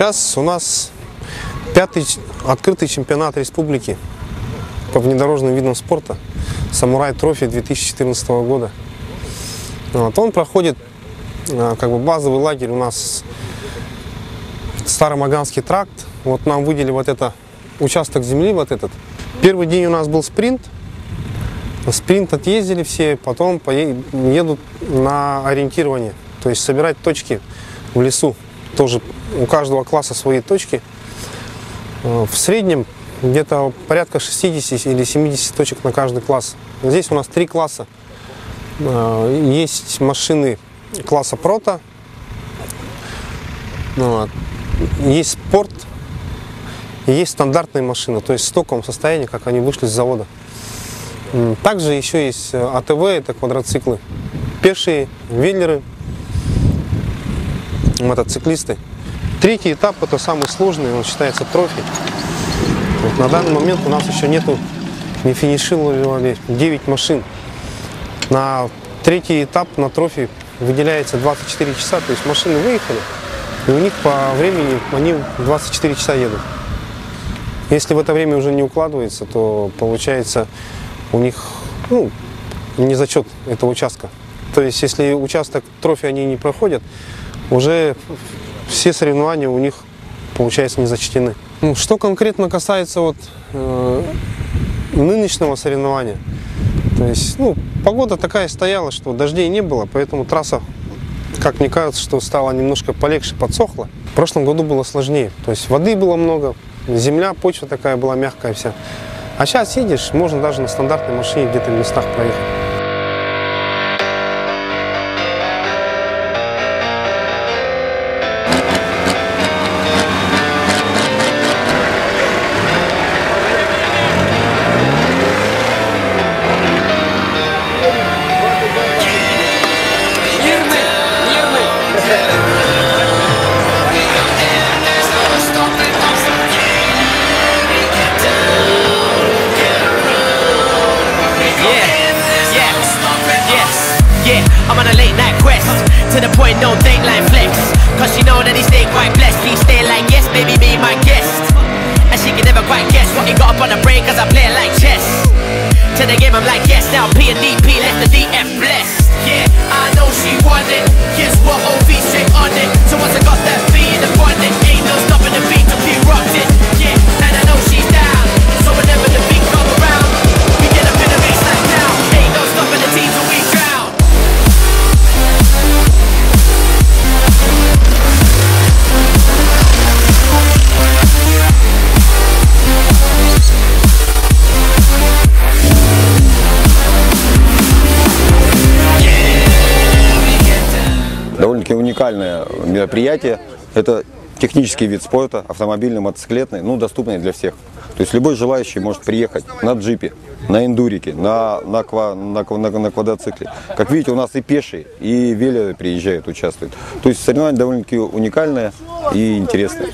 Сейчас у нас 5-й открытый чемпионат республики по внедорожным видам спорта «Самурай Трофи» 2014 года. Вот, он проходит, как бы базовый лагерь у нас Старомаганский тракт. Вот нам выделили вот это участок земли, вот этот. Первый день у нас был спринт. Спринт отъездили все, потом едут на ориентирование, то есть собирать точки в лесу. Тоже у каждого класса свои точки. В среднем где-то порядка 60 или 70 точек на каждый класс. Здесь у нас 3 класса. Есть машины класса Прото, есть спорт, и есть стандартные машины, то есть в стоковом состоянии, как они вышли с завода. Также еще есть АТВ, это квадроциклы, пешие, веллеры, мотоциклисты. Третий этап — это самый сложный, он считается трофи. Вот на данный момент у нас еще не финишировали 9 машин. На третий этап на трофи выделяется 24 часа, то есть машины выехали, и у них по времени они 24 часа едут. Если в это время уже не укладывается, то получается у них не зачет этого участка. То есть если участок трофи они не проходят, уже все соревнования у них, получается, не зачтены. Что конкретно касается нынешнего соревнования, то есть погода такая стояла, что дождей не было, поэтому трасса, как мне кажется, что стала немножко полегче, подсохла. В прошлом году было сложнее, то есть воды было много, земля, почва такая была мягкая вся. А сейчас едешь, можно даже на стандартной машине где-то в местах проехать. I'm on a late night quest, to the point no dateline flex. Cause she know that he stay quite blessed. Please stay like yes, baby, be my guest. And she can never quite guess what he got up on the brain, cause I play it like chess. To the game I'm like yes, now P and DP left the DF blessed. Yeah, I know she want it, guess what, OV straight on it. So once I got that B in the bonnet, ain't no stopping the beat till we rocked it. Yeah, and I know she's down, so whenever the beat come around, we get up in the race like now. Ain't no stopping the team till we drown. Довольно-таки уникальное мероприятие. Это технический вид спорта, автомобильный, мотоциклетный, доступный для всех. То есть любой желающий может приехать на джипе, на эндурике, на квадроцикле. Как видите, у нас и пешие, и веллеры приезжают, участвуют. То есть соревнование довольно-таки уникальное и интересное.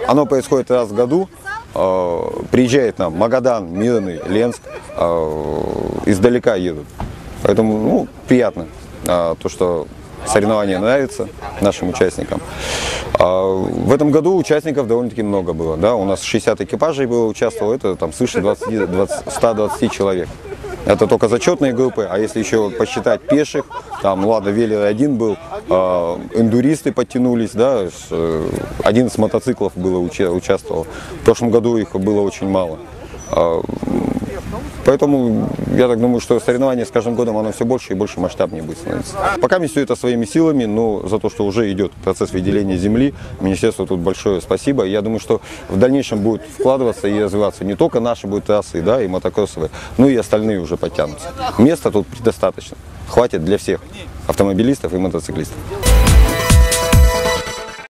Оно происходит раз в году. Приезжает нам Магадан, Мирный, Ленск, издалека едут. Поэтому приятно, то, что соревнования нравятся нашим участникам. В этом году участников довольно-таки много было. Да? У нас 60 экипажей было, участвовало, это там свыше 120 человек. Это только зачетные группы, а если еще посчитать пеших, там, ладно, веллер один был, эндуристы подтянулись, да, 11 мотоциклов было участвовало. В прошлом году их было очень мало. Поэтому я так думаю, что соревнование с каждым годом оно все больше и больше масштабнее будет становиться. Пока все это своими силами, но за то, что уже идет процесс выделения земли, министерству тут большое спасибо. И я думаю, что в дальнейшем будет вкладываться и развиваться не только наши будут трассы, да, и мотокроссовые, но и остальные уже подтянутся. Места тут предостаточно, хватит для всех автомобилистов и мотоциклистов.